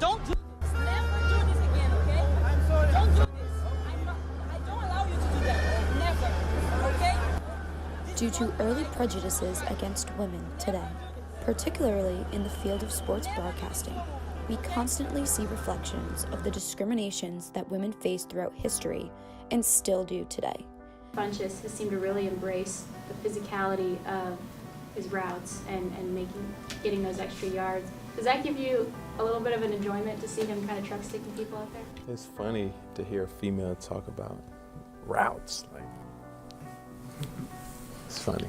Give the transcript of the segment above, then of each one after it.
Don't do this. Never do this again, okay? I'm sorry. Don't do this. I don't allow you to do that. Never, okay? Due to early prejudices against women today, particularly in the field of sports broadcasting, we constantly see reflections of the discriminations that women faced throughout history and still do today. Funchess has seemed to really embrace the physicality of his routes and getting those extra yards. Does that give you a little bit of an enjoyment to see him kind of truck sticking people out there? It's funny to hear a female talk about routes. It's funny.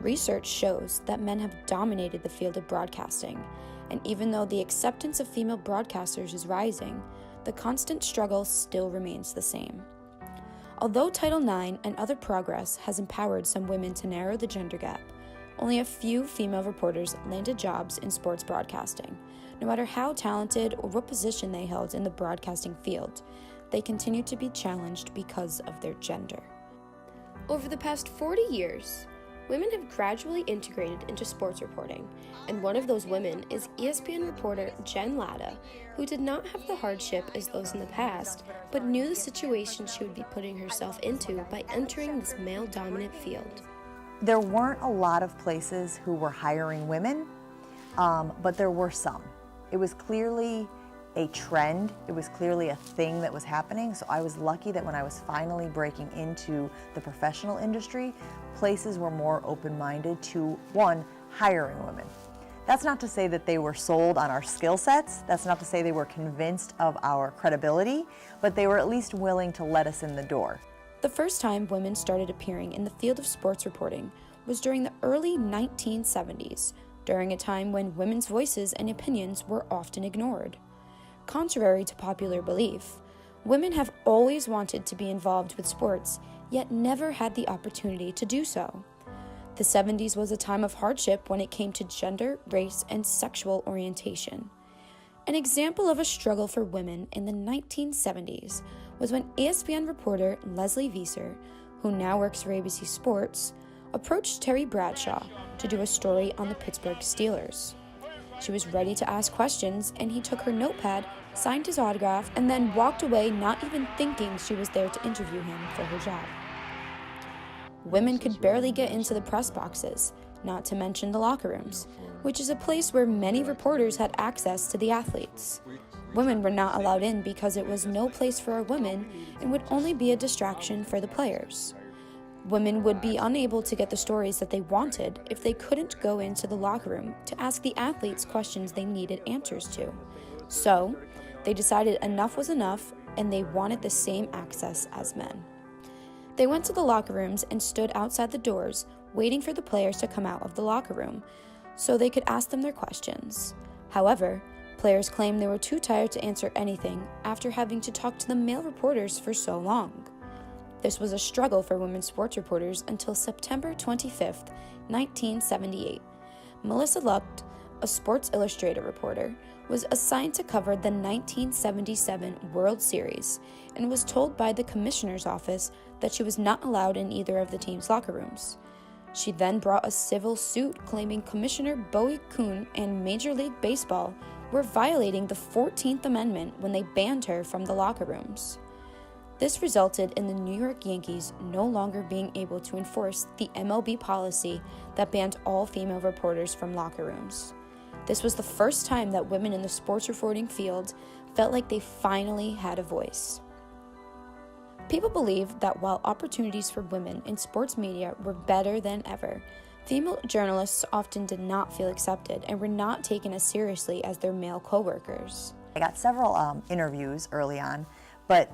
Research shows that men have dominated the field of broadcasting, and even though the acceptance of female broadcasters is rising, the constant struggle still remains the same. Although Title IX and other progress has empowered some women to narrow the gender gap, only a few female reporters landed jobs in sports broadcasting. No matter how talented or what position they held in the broadcasting field, they continue to be challenged because of their gender. Over the past 40 years, women have gradually integrated into sports reporting, and one of those women is ESPN reporter Jen Latta, who did not have the hardship as those in the past, but knew the situation she would be putting herself into by entering this male-dominant field. There weren't a lot of places who were hiring women, but there were some. It was clearly a trend. It was clearly a thing that was happening, so I was lucky that when I was finally breaking into the professional industry, places were more open-minded to, one, hiring women. That's not to say that they were sold on our skill sets. That's not to say they were convinced of our credibility, but they were at least willing to let us in the door. The first time women started appearing in the field of sports reporting was during the early 1970s, during a time when women's voices and opinions were often ignored. Contrary to popular belief, women have always wanted to be involved with sports, yet never had the opportunity to do so. The 70s was a time of hardship when it came to gender, race, and sexual orientation. An example of a struggle for women in the 1970s was when ESPN reporter Leslie Visser, who now works for ABC Sports, approached Terry Bradshaw to do a story on the Pittsburgh Steelers. She was ready to ask questions, and he took her notepad, signed his autograph, and then walked away, not even thinking she was there to interview him for her job. Women could barely get into the press boxes, not to mention the locker rooms, which is a place where many reporters had access to the athletes. Women were not allowed in because it was no place for a woman and would only be a distraction for the players. Women would be unable to get the stories that they wanted if they couldn't go into the locker room to ask the athletes questions they needed answers to. So, they decided enough was enough and they wanted the same access as men. They went to the locker rooms and stood outside the doors, waiting for the players to come out of the locker room so they could ask them their questions. However, players claimed they were too tired to answer anything after having to talk to the male reporters for so long. This was a struggle for women sports reporters until September 25th, 1978. Melissa Lucht, a Sports Illustrated reporter, was assigned to cover the 1977 World Series and was told by the commissioner's office that she was not allowed in either of the team's locker rooms. She then brought a civil suit claiming Commissioner Bowie Kuhn and Major League Baseball were violating the 14th Amendment when they banned her from the locker rooms. This resulted in the New York Yankees no longer being able to enforce the MLB policy that banned all female reporters from locker rooms. This was the first time that women in the sports reporting field felt like they finally had a voice. People believe that while opportunities for women in sports media were better than ever, female journalists often did not feel accepted and were not taken as seriously as their male coworkers. I got several interviews early on, but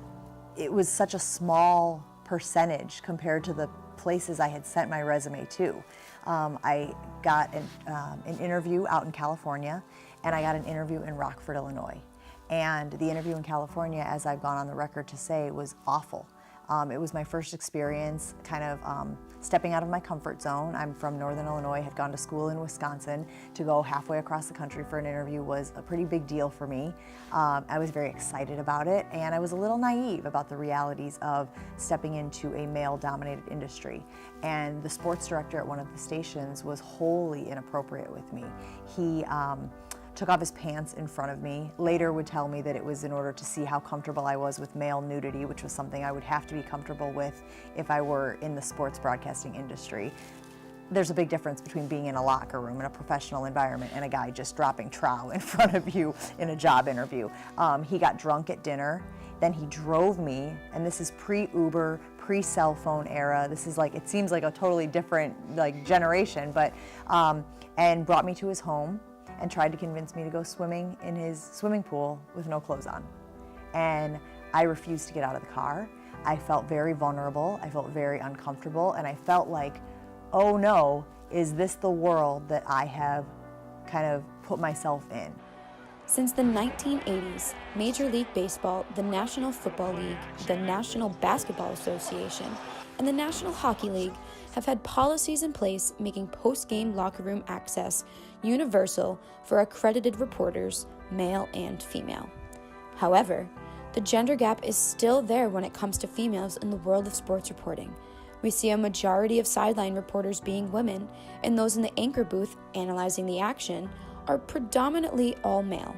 it was such a small percentage compared to the places I had sent my resume to. I got an interview out in California, and I got an interview in Rockford, Illinois. And the interview in California, as I've gone on the record to say, was awful. It was my first experience kind of stepping out of my comfort zone. I'm from Northern Illinois, had gone to school in Wisconsin. To go halfway across the country for an interview was a pretty big deal for me. I was very excited about it, and I was a little naive about the realities of stepping into a male-dominated industry. And the sports director at one of the stations was wholly inappropriate with me. He took off his pants in front of me. Later would tell me that it was in order to see how comfortable I was with male nudity, which was something I would have to be comfortable with if I were in the sports broadcasting industry. There's a big difference between being in a locker room in a professional environment and a guy just dropping trow in front of you in a job interview. He got drunk at dinner, then he drove me, and this is pre-Uber, pre-cell phone era. This is like, it seems like a totally different generation, but, and brought me to his home and tried to convince me to go swimming in his swimming pool with no clothes on. And I refused to get out of the car. I felt very vulnerable, I felt very uncomfortable, and I felt like, oh no, is this the world that I have kind of put myself in? Since the 1980s, Major League Baseball, the National Football League, the National Basketball Association, and the National Hockey League have had policies in place making post-game locker room access universal for accredited reporters, male and female. However, the gender gap is still there when it comes to females in the world of sports reporting. We see a majority of sideline reporters being women, and those in the anchor booth analyzing the action are predominantly all male.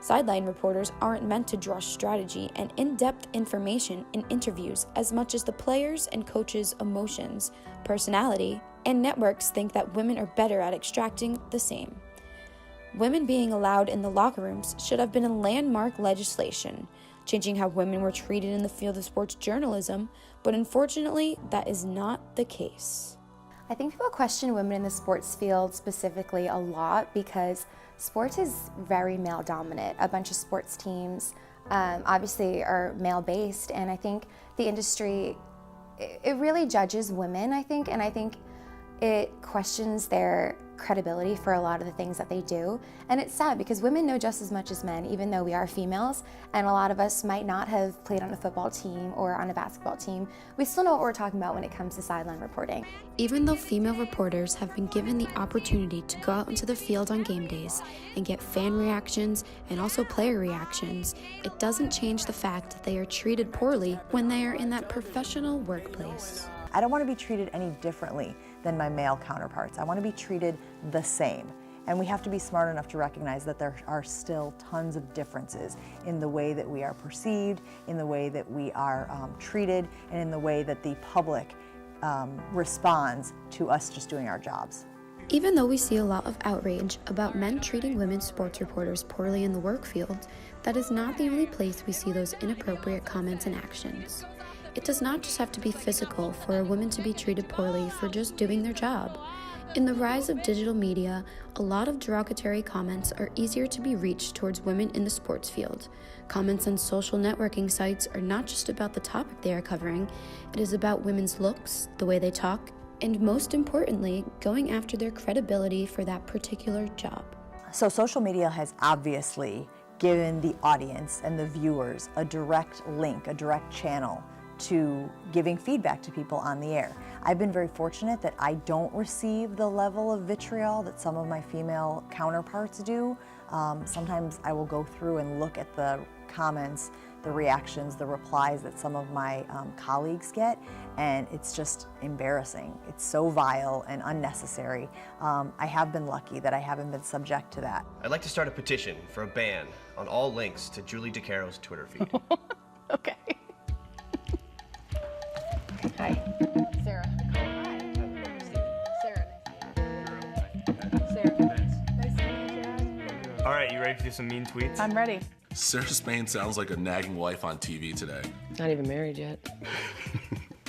Sideline reporters aren't meant to draw strategy and in-depth information in interviews as much as the players' and coaches' emotions, personality, and networks think that women are better at extracting the same. Women being allowed in the locker rooms should have been a landmark legislation, changing how women were treated in the field of sports journalism, but unfortunately, that is not the case. I think people question women in the sports field specifically a lot because sports is very male dominant. A bunch of sports teams obviously are male based, and I think the industry, it really judges women, I think, and I think it questions their credibility for a lot of the things that they do. And it's sad because women know just as much as men, even though we are females, and a lot of us might not have played on a football team or on a basketball team. We still know what we're talking about when it comes to sideline reporting. Even though female reporters have been given the opportunity to go out into the field on game days and get fan reactions and also player reactions, it doesn't change the fact that they are treated poorly when they are in that professional workplace. I don't want to be treated any differently than my male counterparts. I want to be treated the same. And we have to be smart enough to recognize that there are still tons of differences in the way that we are perceived, in the way that we are treated, and in the way that the public responds to us just doing our jobs. Even though we see a lot of outrage about men treating women sports reporters poorly in the work field, that is not the only place we see those inappropriate comments and actions. It does not just have to be physical for a woman to be treated poorly for just doing their job. In the rise of digital media, a lot of derogatory comments are easier to be reached towards women in the sports field. Comments on social networking sites are not just about the topic they are covering, it is about women's looks, the way they talk, and most importantly, going after their credibility for that particular job. So social media has obviously given the audience and the viewers a direct link, a direct channel to giving feedback to people on the air. I've been very fortunate that I don't receive the level of vitriol that some of my female counterparts do. Sometimes I will go through and look at the comments, the reactions, the replies that some of my colleagues get, and it's just embarrassing. It's so vile and unnecessary. I have been lucky that I haven't been subject to that. I'd like to start a petition for a ban on all links to Julie DeCaro's Twitter feed. Okay. Hi. Sarah. Hi. Sarah. Sarah. Nice to meet you, Chad. All right, you ready to do some mean tweets? I'm ready. Sarah Spain sounds like a nagging wife on TV today. Not even married yet.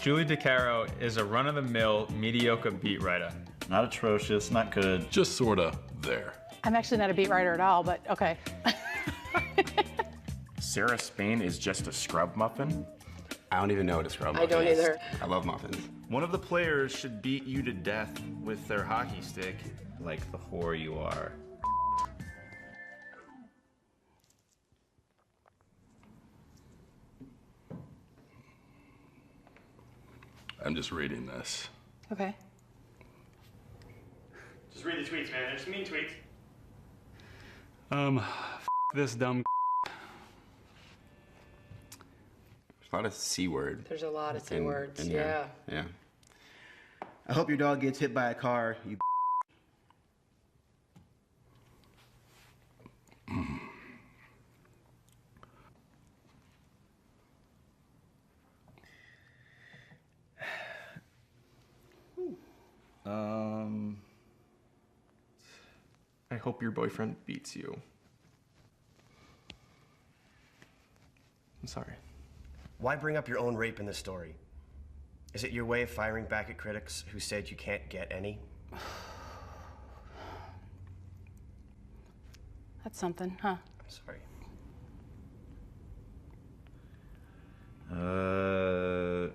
Julie DeCaro is a run-of-the-mill, mediocre beat writer. Not atrocious, not good. Just sorta there. I'm actually not a beat writer at all, but okay. Sarah Spain is just a scrub muffin? I don't even know what a scrub muffin is. I don't either. I love muffins. One of the players should beat you to death with their hockey stick, like the whore you are. I'm just reading this. Okay. Just read the tweets, man. There's some mean tweets. This dumb. There's a lot of C word. There's a lot of C words, yeah. Yeah. I hope your dog gets hit by a car, you I hope your boyfriend beats you. I'm sorry. Why bring up your own rape in the story? Is it your way of firing back at critics who said you can't get any? That's something, huh? I'm sorry.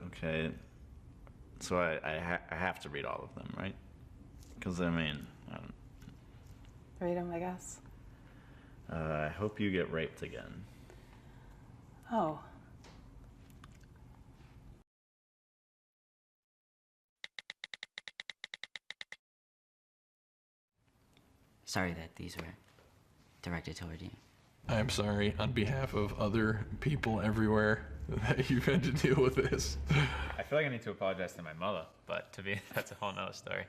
Okay. So I have to read all of them, right? Because, I mean, I don't... Read them, I guess. I hope you get raped again. Oh. Sorry that these were directed toward you. I am sorry on behalf of other people everywhere that you've had to deal with this. I feel like I need to apologize to my mother, but that's a whole nother story.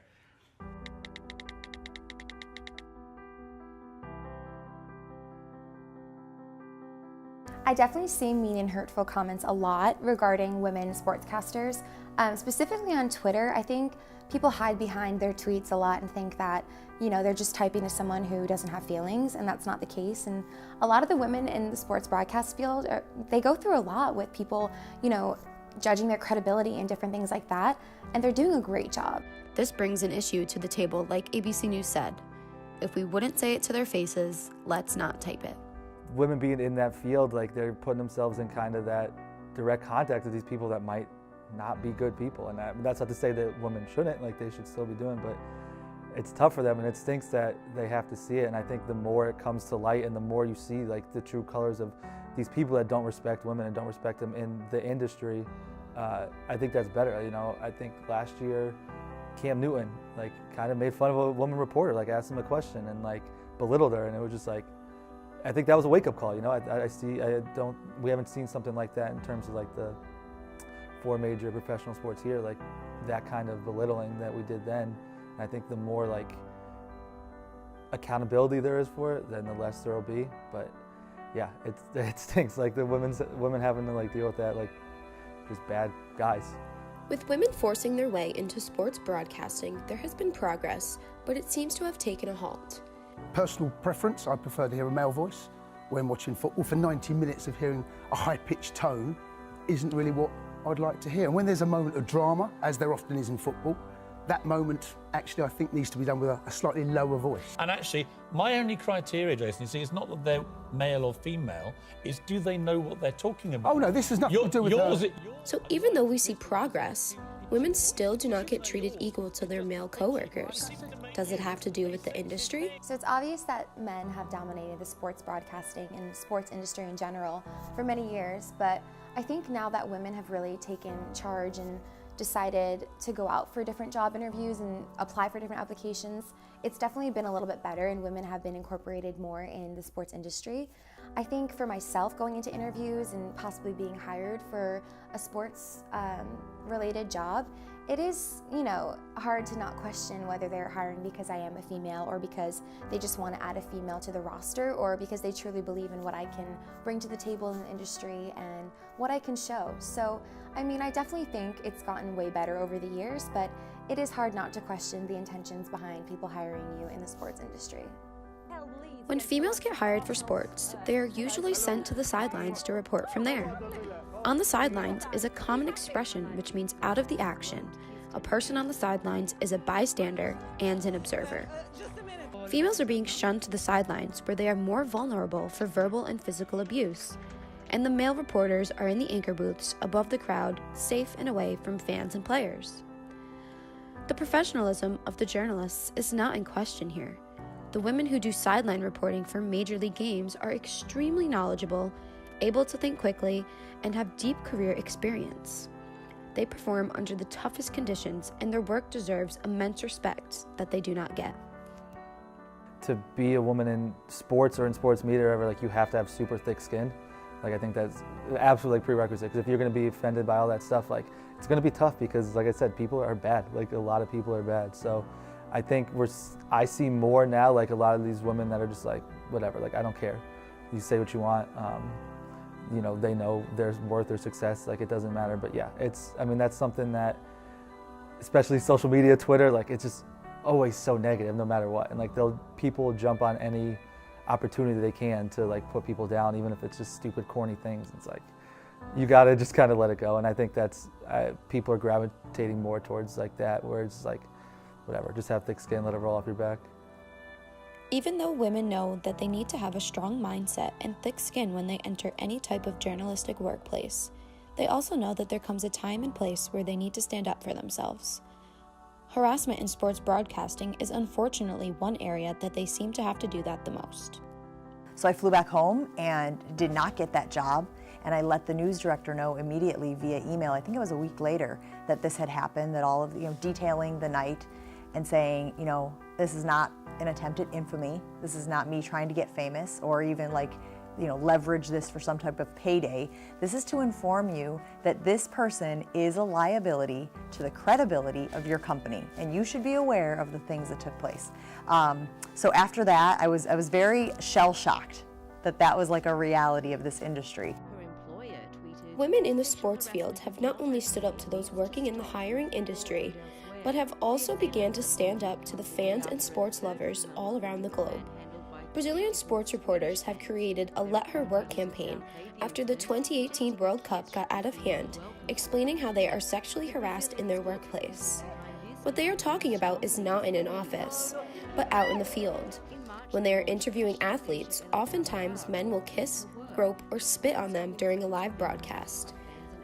I definitely see mean and hurtful comments a lot regarding women sportscasters. Specifically on Twitter, I think people hide behind their tweets a lot and think that, you know, they're just typing to someone who doesn't have feelings, and that's not the case. And a lot of the women in the sports broadcast field, they go through a lot with people, you know, judging their credibility and different things like that, and they're doing a great job. This brings an issue to the table, like ABC News said. If we wouldn't say it to their faces, let's not type it. Women being in that field, like, they're putting themselves in kind of that direct contact with these people that might not be good people. And that's not to say that women shouldn't, like, they should still be doing, but it's tough for them, and it stinks that they have to see it. And I think the more it comes to light and the more you see, like, the true colors of these people that don't respect women and don't respect them in the industry, I think that's better. You know, I think last year Cam Newton, like, kind of made fun of a woman reporter, like, asked him a question and, like, belittled her, and it was just like, I think that was a wake-up call. You know, we haven't seen something like that in terms of, like, the 4 major professional sports here, like that kind of belittling that we did then. And I think the more, like, accountability there is for it, then the less there will be. But yeah, it stinks, like, the women having to, like, deal with that, like, just bad guys. With women forcing their way into sports broadcasting, there has been progress, but it seems to have taken a halt. Personal preference, I prefer to hear a male voice when watching football. For 90 minutes of hearing a high-pitched tone isn't really what I'd like to hear. And when there's a moment of drama, as there often is in football, that moment actually I think needs to be done with a slightly lower voice. And actually, my only criteria, Jason, you see, is not that they're male or female, is do they know what they're talking about? Oh no, this has nothing to do with So even though we see progress, women still do not get treated equal to their male coworkers. Does it have to do with the industry? So it's obvious that men have dominated the sports broadcasting and sports industry in general for many years, but I think now that women have really taken charge and decided to go out for different job interviews and apply for different applications, it's definitely been a little bit better, and women have been incorporated more in the sports industry. I think for myself, going into interviews and possibly being hired for a sports related job, it is, you know, hard to not question whether they're hiring because I am a female, or because they just want to add a female to the roster, or because they truly believe in what I can bring to the table in the industry and what I can show. So, I mean, I definitely think it's gotten way better over the years, but it is hard not to question the intentions behind people hiring you in the sports industry. When females get hired for sports, they are usually sent to the sidelines to report from there. On the sidelines is a common expression which means out of the action. A person on the sidelines is a bystander and an observer. Females are being shunned to the sidelines where they are more vulnerable for verbal and physical abuse, and the male reporters are in the anchor booths above the crowd, safe and away from fans and players. The professionalism of the journalists is not in question here. The women who do sideline reporting for major league games are extremely knowledgeable, able to think quickly, and have deep career experience. They perform under the toughest conditions, and their work deserves immense respect that they do not get. To be a woman in sports or in sports media or ever, like, you have to have super thick skin. Like, I think that's absolutely, like, prerequisite, because if you're going to be offended by all that stuff, like, it's going to be tough, because, like I said, people are bad. Like, a lot of people are bad. So I think I see more now, like, a lot of these women that are just like, whatever, like, I don't care. You say what you want. You know, they know their worth or success, like, it doesn't matter. But yeah, I mean, that's something that especially social media, Twitter, like it's just always so negative no matter what. And like people will jump on any opportunity they can to like put people down, even if it's just stupid, corny things. It's like, you gotta just kind of let it go. And I think that's, people are gravitating more towards like that, where it's like, whatever, just have thick skin, let it roll off your back. Even though women know that they need to have a strong mindset and thick skin when they enter any type of journalistic workplace, they also know that there comes a time and place where they need to stand up for themselves. Harassment in sports broadcasting is unfortunately one area that they seem to have to do that the most. So I flew back home and did not get that job, and I let the news director know immediately via email, I think it was a week later, that this had happened, that all of, detailing the night and saying, this is not an attempt at infamy, this is not me trying to get famous or even leverage this for some type of payday. This is to inform you that this person is a liability to the credibility of your company, and you should be aware of the things that took place. So after that, I was very shell-shocked that was like a reality of this industry. Women in the sports field have not only stood up to those working in the hiring industry, but have also began to stand up to the fans and sports lovers all around the globe. Brazilian sports reporters have created a Let Her Work campaign after the 2018 World Cup got out of hand, explaining how they are sexually harassed in their workplace. What they are talking about is not in an office, but out in the field. When they are interviewing athletes, oftentimes men will kiss, grope, or spit on them during a live broadcast.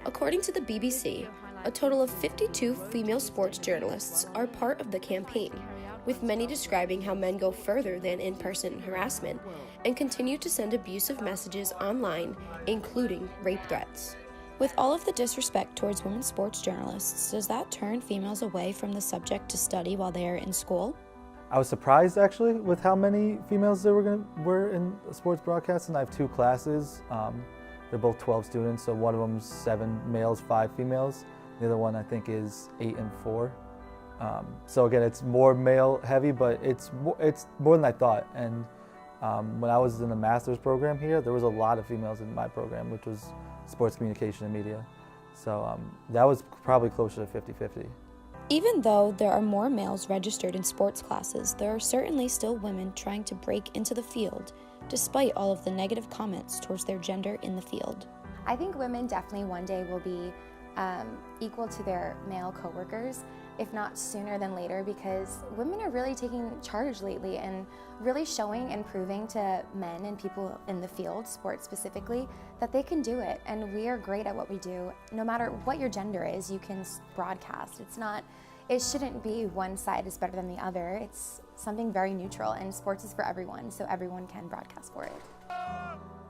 According to the BBC, a total of 52 female sports journalists are part of the campaign, with many describing how men go further than in-person harassment and continue to send abusive messages online, including rape threats. With all of the disrespect towards women sports journalists, does that turn females away from the subject to study while they are in school? I was surprised actually with how many females there were in sports broadcasting. I have 2 classes. They're both 12 students, so one of them's 7 males, 5 females. The other one I think is 8 and 4. So again, it's more male heavy, but it's more than I thought. And when I was in the master's program here, there was a lot of females in my program, which was sports communication and media. So that was probably closer to 50-50. Even though there are more males registered in sports classes, there are certainly still women trying to break into the field, despite all of the negative comments towards their gender in the field. I think women definitely one day will be equal to their male coworkers, if not sooner than later, because women are really taking charge lately and really showing and proving to men and people in the field, sports specifically, that they can do it. And we are great at what we do. No matter what your gender is, you can broadcast. It shouldn't be one side is better than the other. It's something very neutral, and sports is for everyone, so everyone can broadcast for it.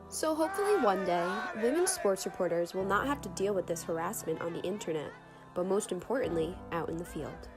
So hopefully one day, women sports reporters will not have to deal with this harassment on the internet, but most importantly, out in the field.